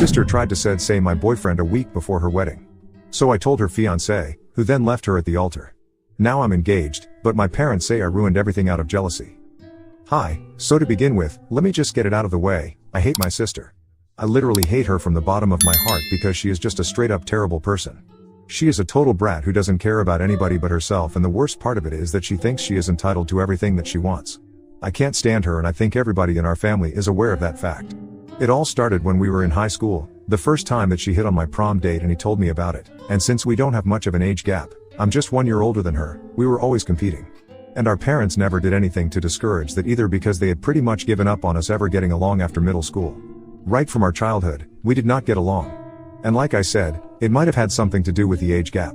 sister tried to say my boyfriend a week before her wedding. So I told her fiance, who then left her at the altar. Now I'm engaged, but my parents say I ruined everything out of jealousy. Hi, so to begin with, let me just get it out of the way, I hate my sister. I literally hate her from the bottom of my heart because she is just a straight up terrible person. She is a total brat who doesn't care about anybody but herself, and the worst part of it is that she thinks she is entitled to everything that she wants. I can't stand her, and I think everybody in our family is aware of that fact. It all started when we were in high school, the first time that she hit on my prom date and he told me about it, and since we don't have much of an age gap, I'm just 1 year older than her, we were always competing. And our parents never did anything to discourage that either, because they had pretty much given up on us ever getting along after middle school. Right from our childhood, we did not get along. And like I said, it might have had something to do with the age gap.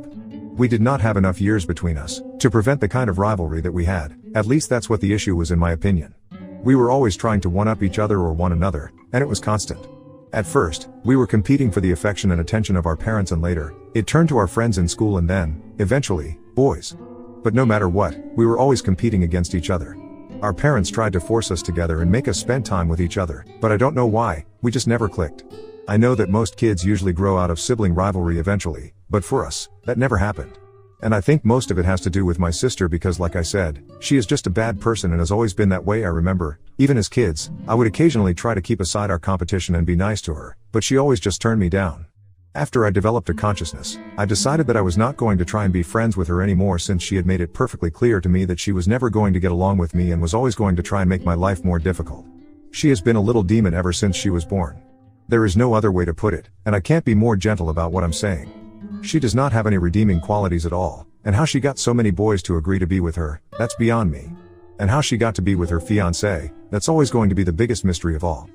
We did not have enough years between us to prevent the kind of rivalry that we had, at least that's what the issue was in my opinion. We were always trying to one-up each other or one another, and it was constant. At first, we were competing for the affection and attention of our parents, and later, it turned to our friends in school, and then, eventually, boys. But no matter what, we were always competing against each other. Our parents tried to force us together and make us spend time with each other, but I don't know why, we just never clicked. I know that most kids usually grow out of sibling rivalry eventually, but for us, that never happened. And I think most of it has to do with my sister because, like I said, she is just a bad person and has always been that way. I remember, even as kids, I would occasionally try to keep aside our competition and be nice to her, but she always just turned me down. After I developed a consciousness, I decided that I was not going to try and be friends with her anymore, since she had made it perfectly clear to me that she was never going to get along with me and was always going to try and make my life more difficult. She has been a little demon ever since she was born. There is no other way to put it, and I can't be more gentle about what I'm saying. She does not have any redeeming qualities at all, and how she got so many boys to agree to be with her, that's beyond me. And how she got to be with her fiance, that's always going to be the biggest mystery of all.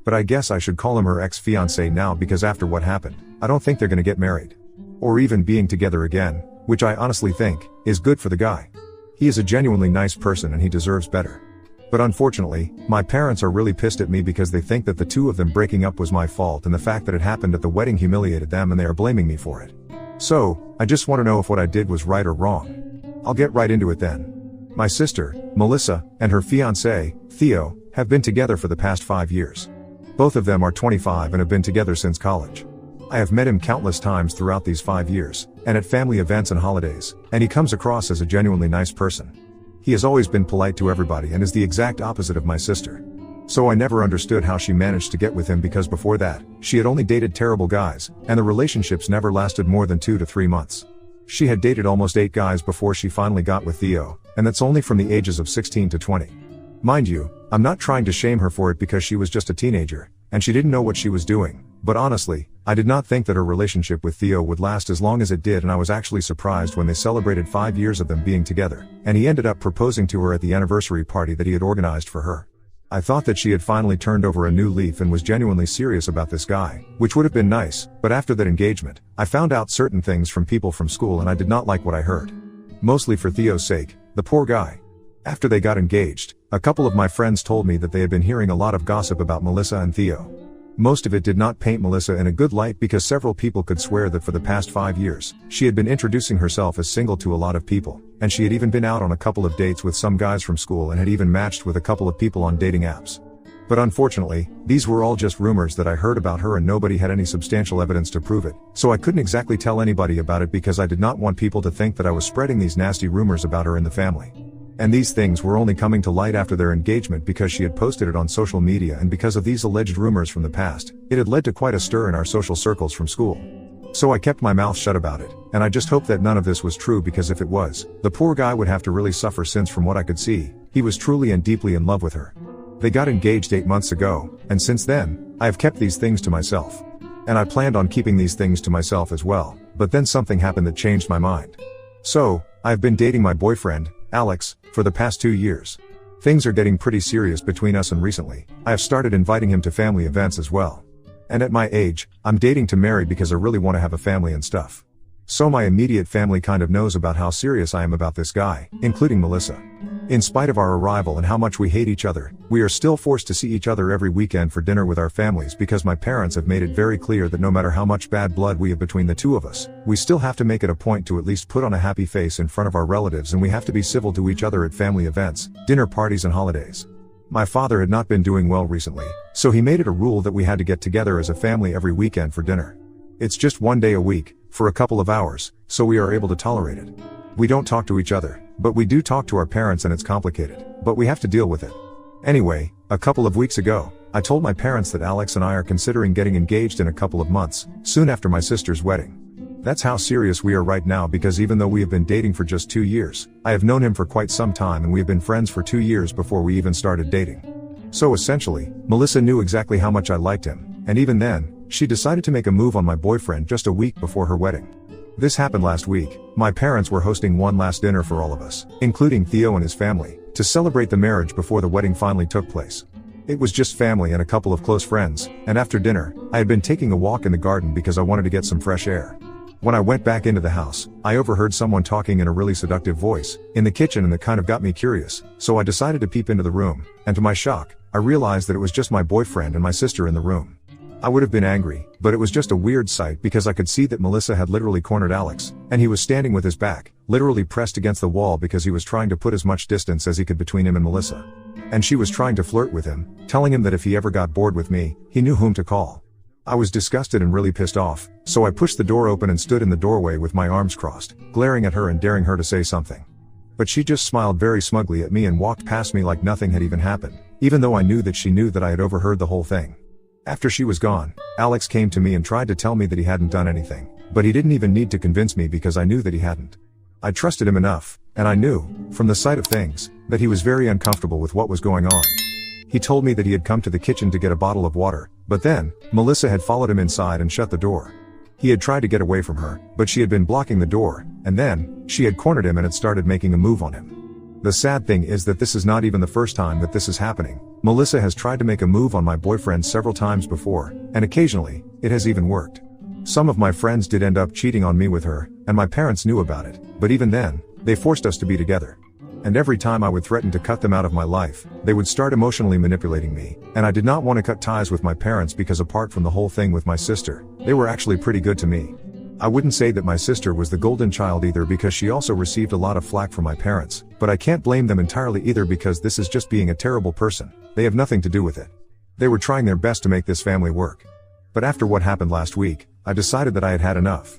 But I guess I should call him her ex-fiance now, because after what happened, I don't think they're gonna get married. Or even being together again, which I honestly think is good for the guy. He is a genuinely nice person and he deserves better. But unfortunately, my parents are really pissed at me because they think that the two of them breaking up was my fault, and the fact that it happened at the wedding humiliated them and they are blaming me for it. So, I just want to know if what I did was right or wrong. I'll get right into it then. My sister, Melissa, and her fiancé, Theo, have been together for the past 5 years. Both of them are 25 and have been together since college. I have met him countless times throughout these 5 years, and at family events and holidays, and he comes across as a genuinely nice person. He has always been polite to everybody and is the exact opposite of my sister. So I never understood how she managed to get with him, because before that, she had only dated terrible guys, and the relationships never lasted more than 2 to 3 months. She had dated almost 8 guys before she finally got with Theo, and that's only from the ages of 16 to 20. Mind you, I'm not trying to shame her for it because she was just a teenager, and she didn't know what she was doing, but honestly, I did not think that her relationship with Theo would last as long as it did, and I was actually surprised when they celebrated 5 years of them being together, and he ended up proposing to her at the anniversary party that he had organized for her. I thought that she had finally turned over a new leaf and was genuinely serious about this guy, which would have been nice, but after that engagement, I found out certain things from people from school and I did not like what I heard. Mostly for Theo's sake, the poor guy. After they got engaged, a couple of my friends told me that they had been hearing a lot of gossip about Melissa and Theo. Most of it did not paint Melissa in a good light, because several people could swear that for the past 5 years, she had been introducing herself as single to a lot of people, and she had even been out on a couple of dates with some guys from school and had even matched with a couple of people on dating apps. But unfortunately, these were all just rumors that I heard about her and nobody had any substantial evidence to prove it, so I couldn't exactly tell anybody about it because I did not want people to think that I was spreading these nasty rumors about her in the family. And these things were only coming to light after their engagement because she had posted it on social media, and because of these alleged rumors from the past, it had led to quite a stir in our social circles from school. So I kept my mouth shut about it, and I just hoped that none of this was true, because if it was, the poor guy would have to really suffer, since from what I could see, he was truly and deeply in love with her. They got engaged 8 months ago, and since then, I have kept these things to myself. And I planned on keeping these things to myself as well, but then something happened that changed my mind. So, I have been dating my boyfriend, Alex, for the past 2 years. Things are getting pretty serious between us, and recently, I have started inviting him to family events as well. And at my age, I'm dating to marry because I really want to have a family and stuff. So my immediate family kind of knows about how serious I am about this guy, including Melissa. In spite of our arrival and how much we hate each other, we are still forced to see each other every weekend for dinner with our families, because my parents have made it very clear that no matter how much bad blood we have between the two of us, we still have to make it a point to at least put on a happy face in front of our relatives, and we have to be civil to each other at family events, dinner parties and holidays. My father had not been doing well recently, so he made it a rule that we had to get together as a family every weekend for dinner. It's just one day a week, for a couple of hours, so we are able to tolerate it. We don't talk to each other, but we do talk to our parents and it's complicated, but we have to deal with it. Anyway, a couple of weeks ago, I told my parents that Alex and I are considering getting engaged in a couple of months, soon after my sister's wedding. That's how serious we are right now, because even though we have been dating for just 2 years, I have known him for quite some time and we have been friends for 2 years before we even started dating. So essentially, Melissa knew exactly how much I liked him, and even then, she decided to make a move on my boyfriend just a week before her wedding. This happened last week. My parents were hosting one last dinner for all of us, including Theo and his family, to celebrate the marriage before the wedding finally took place. It was just family and a couple of close friends, and after dinner, I had been taking a walk in the garden because I wanted to get some fresh air. When I went back into the house, I overheard someone talking in a really seductive voice in the kitchen, and that kind of got me curious, so I decided to peep into the room, and to my shock, I realized that it was just my boyfriend and my sister in the room. I would have been angry, but it was just a weird sight because I could see that Melissa had literally cornered Alex, and he was standing with his back, literally pressed against the wall because he was trying to put as much distance as he could between him and Melissa. And she was trying to flirt with him, telling him that if he ever got bored with me, he knew whom to call. I was disgusted and really pissed off, so I pushed the door open and stood in the doorway with my arms crossed, glaring at her and daring her to say something. But she just smiled very smugly at me and walked past me like nothing had even happened, even though I knew that she knew that I had overheard the whole thing. After she was gone, Alex came to me and tried to tell me that he hadn't done anything, but he didn't even need to convince me because I knew that he hadn't. I trusted him enough, and I knew, from the sight of things, that he was very uncomfortable with what was going on. He told me that he had come to the kitchen to get a bottle of water, but then, Melissa had followed him inside and shut the door. He had tried to get away from her, but she had been blocking the door, and then, she had cornered him and had started making a move on him. The sad thing is that this is not even the first time that this is happening. Melissa has tried to make a move on my boyfriend several times before, and occasionally, it has even worked. Some of my friends did end up cheating on me with her, and my parents knew about it, but even then, they forced us to be together. And every time I would threaten to cut them out of my life, they would start emotionally manipulating me, and I did not want to cut ties with my parents because apart from the whole thing with my sister, they were actually pretty good to me. I wouldn't say that my sister was the golden child either because she also received a lot of flack from my parents, but I can't blame them entirely either because this is just being a terrible person. They have nothing to do with it. They were trying their best to make this family work. But after what happened last week, I decided that I had had enough.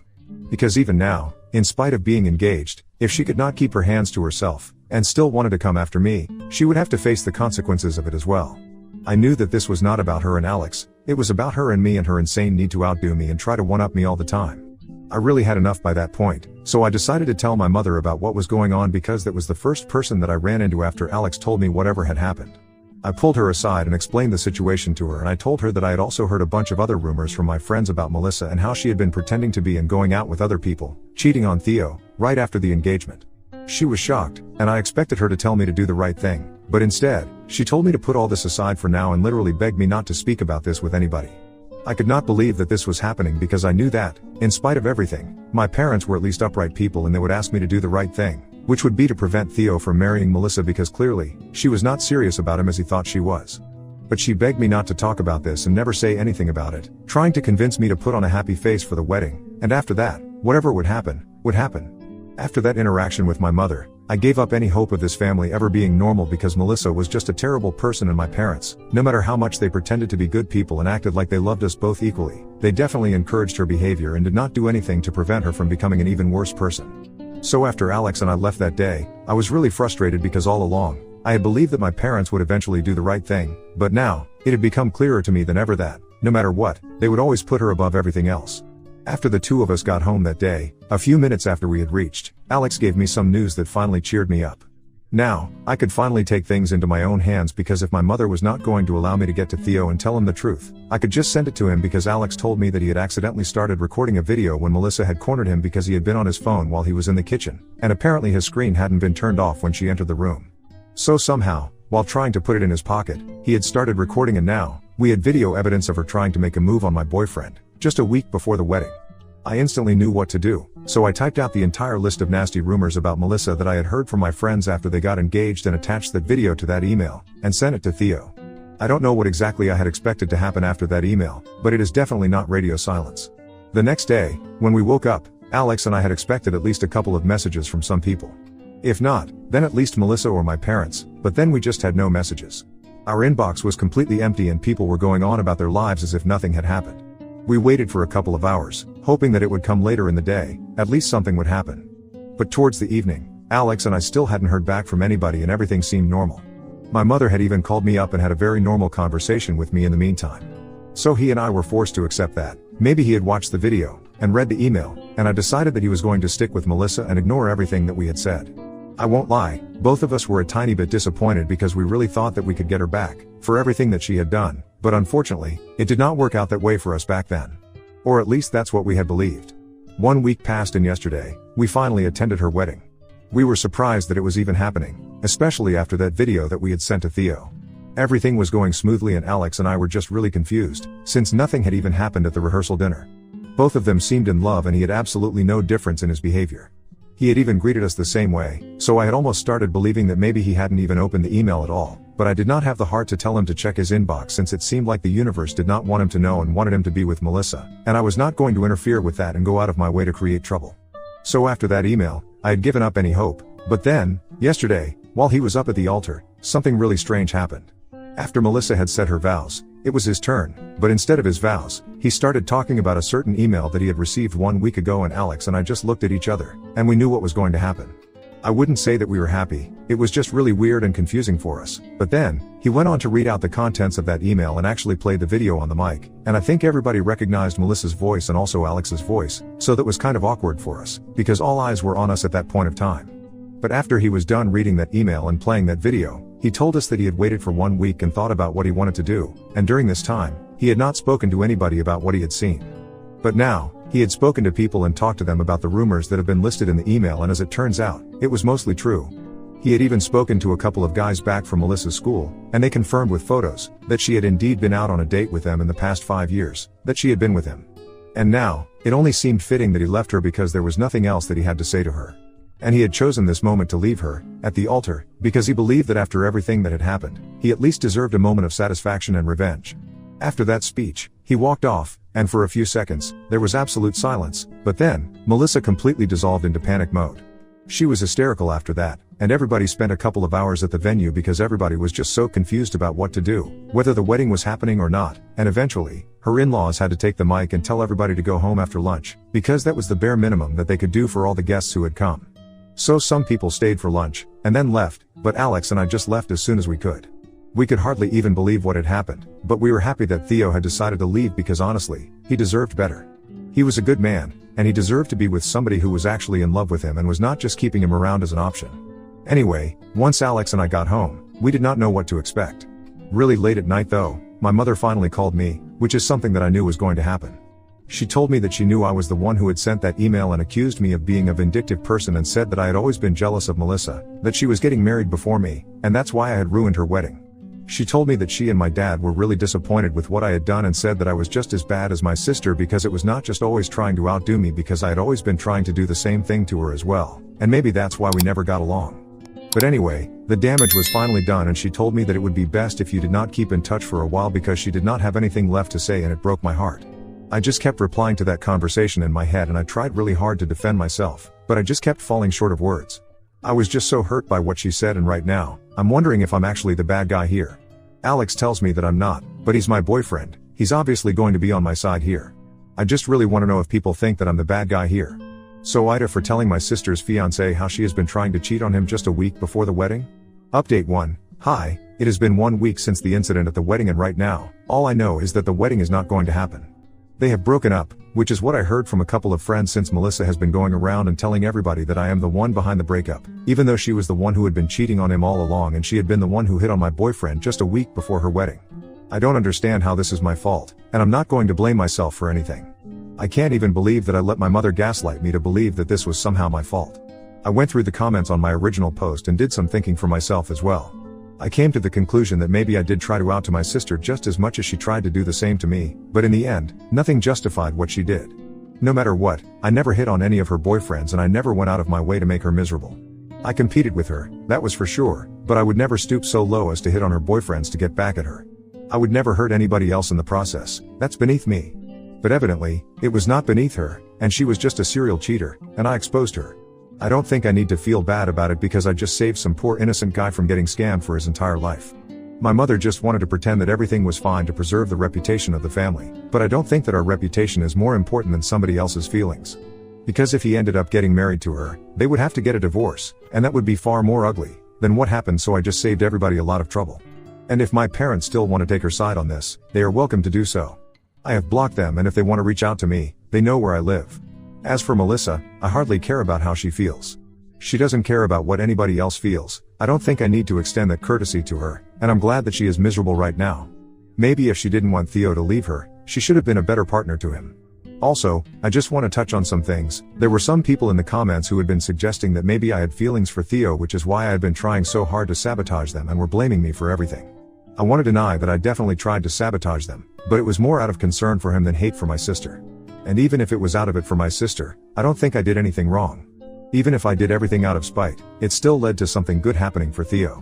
Because even now, in spite of being engaged, if she could not keep her hands to herself, and still wanted to come after me, she would have to face the consequences of it as well. I knew that this was not about her and Alex, it was about her and me and her insane need to outdo me and try to one-up me all the time. I really had enough by that point, so I decided to tell my mother about what was going on because that was the first person that I ran into after Alex told me whatever had happened. I pulled her aside and explained the situation to her, and I told her that I had also heard a bunch of other rumors from my friends about Melissa and how she had been pretending to be and going out with other people, cheating on Theo, right after the engagement. She was shocked, and I expected her to tell me to do the right thing, but instead, she told me to put all this aside for now and literally begged me not to speak about this with anybody. I could not believe that this was happening because I knew that, in spite of everything, my parents were at least upright people and they would ask me to do the right thing, which would be to prevent Theo from marrying Melissa because clearly, she was not serious about him as he thought she was. But she begged me not to talk about this and never say anything about it, trying to convince me to put on a happy face for the wedding, and after that, whatever would happen, would happen. After that interaction with my mother, I gave up any hope of this family ever being normal because Melissa was just a terrible person and my parents, no matter how much they pretended to be good people and acted like they loved us both equally, they definitely encouraged her behavior and did not do anything to prevent her from becoming an even worse person. So after Alex and I left that day, I was really frustrated because all along, I had believed that my parents would eventually do the right thing, but now, it had become clearer to me than ever that, no matter what, they would always put her above everything else. After the two of us got home that day, a few minutes after we had reached, Alex gave me some news that finally cheered me up. Now, I could finally take things into my own hands because if my mother was not going to allow me to get to Theo and tell him the truth, I could just send it to him because Alex told me that he had accidentally started recording a video when Melissa had cornered him because he had been on his phone while he was in the kitchen, and apparently his screen hadn't been turned off when she entered the room. So somehow, while trying to put it in his pocket, he had started recording and now, we had video evidence of her trying to make a move on my boyfriend, just a week before the wedding. I instantly knew what to do, so I typed out the entire list of nasty rumors about Melissa that I had heard from my friends after they got engaged and attached that video to that email, and sent it to Theo. I don't know what exactly I had expected to happen after that email, but it is definitely not radio silence. The next day, when we woke up, Alex and I had expected at least a couple of messages from some people. If not, then at least Melissa or my parents, but then we just had no messages. Our inbox was completely empty and people were going on about their lives as if nothing had happened. We waited for a couple of hours, hoping that it would come later in the day, at least something would happen. But towards the evening, Alex and I still hadn't heard back from anybody and everything seemed normal. My mother had even called me up and had a very normal conversation with me in the meantime. So he and I were forced to accept that. Maybe he had watched the video, and read the email, and I decided that he was going to stick with Melissa and ignore everything that we had said. I won't lie, both of us were a tiny bit disappointed because we really thought that we could get her back, for everything that she had done, but unfortunately, it did not work out that way for us back then. Or at least that's what we had believed. 1 week passed and yesterday, we finally attended her wedding. We were surprised that it was even happening, especially after that video that we had sent to Theo. Everything was going smoothly and Alex and I were just really confused, since nothing had even happened at the rehearsal dinner. Both of them seemed in love and he had absolutely no difference in his behavior. He had even greeted us the same way, so I had almost started believing that maybe he hadn't even opened the email at all, but I did not have the heart to tell him to check his inbox since it seemed like the universe did not want him to know and wanted him to be with Melissa, and I was not going to interfere with that and go out of my way to create trouble. So after that email, I had given up any hope, but then, yesterday, while he was up at the altar, something really strange happened. After Melissa had said her vows, it was his turn, but instead of his vows, he started talking about a certain email that he had received 1 week ago and Alex and I just looked at each other, and we knew what was going to happen. I wouldn't say that we were happy, it was just really weird and confusing for us, but then, he went on to read out the contents of that email and actually played the video on the mic, and I think everybody recognized Melissa's voice and also Alex's voice, so that was kind of awkward for us, because all eyes were on us at that point of time. But after he was done reading that email and playing that video, he told us that he had waited for 1 week and thought about what he wanted to do, and during this time, he had not spoken to anybody about what he had seen. But now, he had spoken to people and talked to them about the rumors that have been listed in the email, and as it turns out, it was mostly true. He had even spoken to a couple of guys back from Melissa's school, and they confirmed with photos, that she had indeed been out on a date with them in the past 5 years, that she had been with him. And now, it only seemed fitting that he left her because there was nothing else that he had to say to her. And he had chosen this moment to leave her, at the altar, because he believed that after everything that had happened, he at least deserved a moment of satisfaction and revenge. After that speech, he walked off, and for a few seconds, there was absolute silence, but then, Melissa completely dissolved into panic mode. She was hysterical after that, and everybody spent a couple of hours at the venue because everybody was just so confused about what to do, whether the wedding was happening or not, and eventually, her in-laws had to take the mic and tell everybody to go home after lunch, because that was the bare minimum that they could do for all the guests who had come. So some people stayed for lunch, and then left, but Alex and I just left as soon as we could. We could hardly even believe what had happened, but we were happy that Theo had decided to leave because honestly, he deserved better. He was a good man, and he deserved to be with somebody who was actually in love with him and was not just keeping him around as an option. Anyway, once Alex and I got home, we did not know what to expect. Really late at night though, my mother finally called me, which is something that I knew was going to happen. She told me that she knew I was the one who had sent that email and accused me of being a vindictive person and said that I had always been jealous of Melissa, that she was getting married before me, and that's why I had ruined her wedding. She told me that she and my dad were really disappointed with what I had done and said that I was just as bad as my sister because it was not just always trying to outdo me because I had always been trying to do the same thing to her as well, and maybe that's why we never got along. But anyway, the damage was finally done and she told me that it would be best if you did not keep in touch for a while because she did not have anything left to say and it broke my heart. I just kept replying to that conversation in my head and I tried really hard to defend myself, but I just kept falling short of words. I was just so hurt by what she said and right now, I'm wondering if I'm actually the bad guy here. Alex tells me that I'm not, but he's my boyfriend, he's obviously going to be on my side here. I just really want to know if people think that I'm the bad guy here. So Ida for telling my sister's fiance how she has been trying to cheat on him just a week before the wedding? Update 1. Hi, it has been 1 week since the incident at the wedding and right now, all I know is that the wedding is not going to happen. They have broken up, which is what I heard from a couple of friends since Melissa has been going around and telling everybody that I am the one behind the breakup, even though she was the one who had been cheating on him all along and she had been the one who hit on my boyfriend just a week before her wedding. I don't understand how this is my fault, and I'm not going to blame myself for anything. I can't even believe that I let my mother gaslight me to believe that this was somehow my fault. I went through the comments on my original post and did some thinking for myself as well. I came to the conclusion that maybe I did try to out to my sister just as much as she tried to do the same to me, but in the end, nothing justified what she did. No matter what, I never hit on any of her boyfriends and I never went out of my way to make her miserable. I competed with her, that was for sure, but I would never stoop so low as to hit on her boyfriends to get back at her. I would never hurt anybody else in the process, that's beneath me. But evidently, it was not beneath her, and she was just a serial cheater, and I exposed her. I don't think I need to feel bad about it because I just saved some poor innocent guy from getting scammed for his entire life. My mother just wanted to pretend that everything was fine to preserve the reputation of the family, but I don't think that our reputation is more important than somebody else's feelings. Because if he ended up getting married to her, they would have to get a divorce, and that would be far more ugly than what happened, so I just saved everybody a lot of trouble. And if my parents still want to take her side on this, they are welcome to do so. I have blocked them, and if they want to reach out to me, they know where I live. As for Melissa, I hardly care about how she feels. She doesn't care about what anybody else feels. I don't think I need to extend that courtesy to her, and I'm glad that she is miserable right now. Maybe if she didn't want Theo to leave her, she should have been a better partner to him. Also, I just want to touch on some things. There were some people in the comments who had been suggesting that maybe I had feelings for Theo, which is why I had been trying so hard to sabotage them, and were blaming me for everything. I want to deny that I definitely tried to sabotage them, but it was more out of concern for him than hate for my sister. And even if it was out of it for my sister, I don't think I did anything wrong. Even if I did everything out of spite, it still led to something good happening for Theo.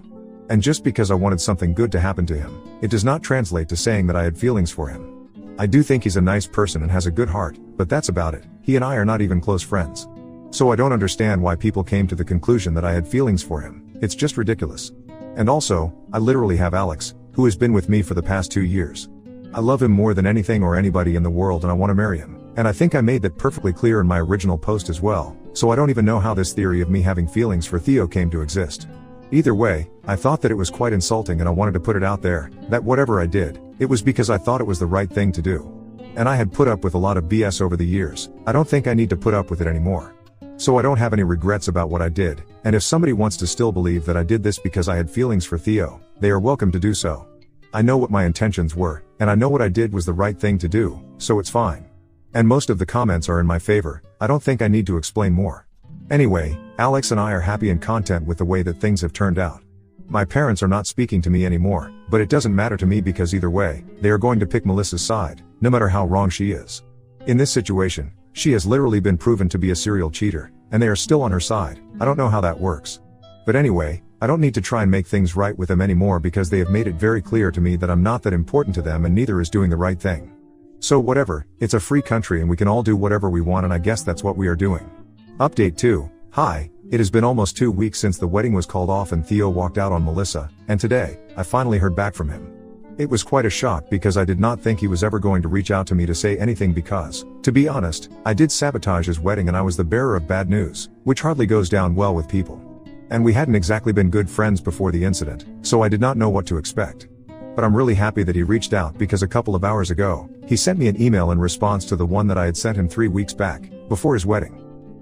And just because I wanted something good to happen to him, it does not translate to saying that I had feelings for him. I do think he's a nice person and has a good heart, but that's about it. He and I are not even close friends. So I don't understand why people came to the conclusion that I had feelings for him. It's just ridiculous. And also, I literally have Alex, who has been with me for the past 2 years. I love him more than anything or anybody in the world, and I want to marry him. And I think I made that perfectly clear in my original post as well, so I don't even know how this theory of me having feelings for Theo came to exist. Either way, I thought that it was quite insulting, and I wanted to put it out there, that whatever I did, it was because I thought it was the right thing to do. And I had put up with a lot of BS over the years. I don't think I need to put up with it anymore. So I don't have any regrets about what I did, and if somebody wants to still believe that I did this because I had feelings for Theo, they are welcome to do so. I know what my intentions were, and I know what I did was the right thing to do, so it's fine. And most of the comments are in my favor. I don't think I need to explain more. Anyway, Alex and I are happy and content with the way that things have turned out. My parents are not speaking to me anymore, but it doesn't matter to me because either way, they are going to pick Melissa's side, no matter how wrong she is. In this situation, she has literally been proven to be a serial cheater, and they are still on her side. I don't know how that works. But anyway, I don't need to try and make things right with them anymore because they have made it very clear to me that I'm not that important to them, and neither is doing the right thing. So whatever, it's a free country and we can all do whatever we want, and I guess that's what we are doing. Update 2. Hi, it has been almost 2 weeks since the wedding was called off and Theo walked out on Melissa, and today, I finally heard back from him. It was quite a shock because I did not think he was ever going to reach out to me to say anything because, to be honest, I did sabotage his wedding and I was the bearer of bad news, which hardly goes down well with people. And we hadn't exactly been good friends before the incident, so I did not know what to expect. But I'm really happy that he reached out because a couple of hours ago, he sent me an email in response to the one that I had sent him 3 weeks back, before his wedding.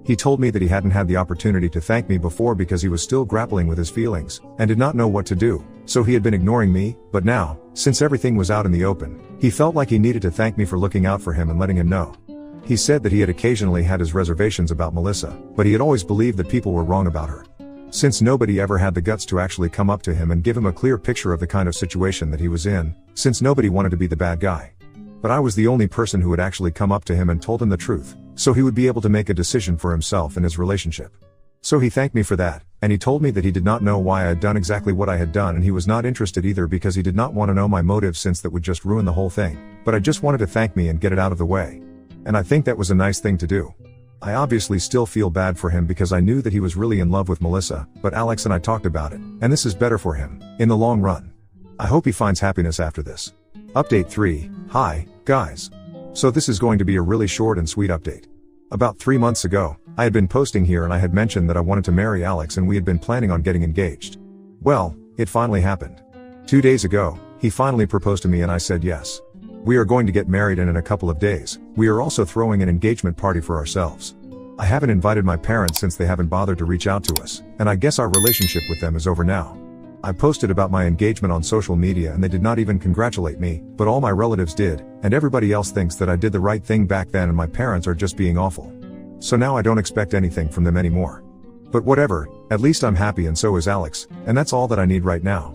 He told me that he hadn't had the opportunity to thank me before because he was still grappling with his feelings, and did not know what to do, so he had been ignoring me, but now, since everything was out in the open, he felt like he needed to thank me for looking out for him and letting him know. He said that he had occasionally had his reservations about Melissa, but he had always believed that people were wrong about her. Since nobody ever had the guts to actually come up to him and give him a clear picture of the kind of situation that he was in, since nobody wanted to be the bad guy. But I was the only person who had actually come up to him and told him the truth, so he would be able to make a decision for himself and his relationship. So he thanked me for that, and he told me that he did not know why I had done exactly what I had done, and he was not interested either because he did not want to know my motive, since that would just ruin the whole thing, but I just wanted to thank me and get it out of the way. And I think that was a nice thing to do. I obviously still feel bad for him because I knew that he was really in love with Melissa, but Alex and I talked about it, and this is better for him, in the long run. I hope he finds happiness after this. Update 3. Hi, guys. So this is going to be a really short and sweet update. About 3 months ago, I had been posting here and I had mentioned that I wanted to marry Alex and we had been planning on getting engaged. Well, it finally happened. 2 days ago, he finally proposed to me and I said yes. We are going to get married, and in a couple of days, we are also throwing an engagement party for ourselves. I haven't invited my parents since they haven't bothered to reach out to us, and I guess our relationship with them is over now. I posted about my engagement on social media and they did not even congratulate me, but all my relatives did, and everybody else thinks that I did the right thing back then and my parents are just being awful. So now I don't expect anything from them anymore. But whatever, at least I'm happy and so is Alex, and that's all that I need right now.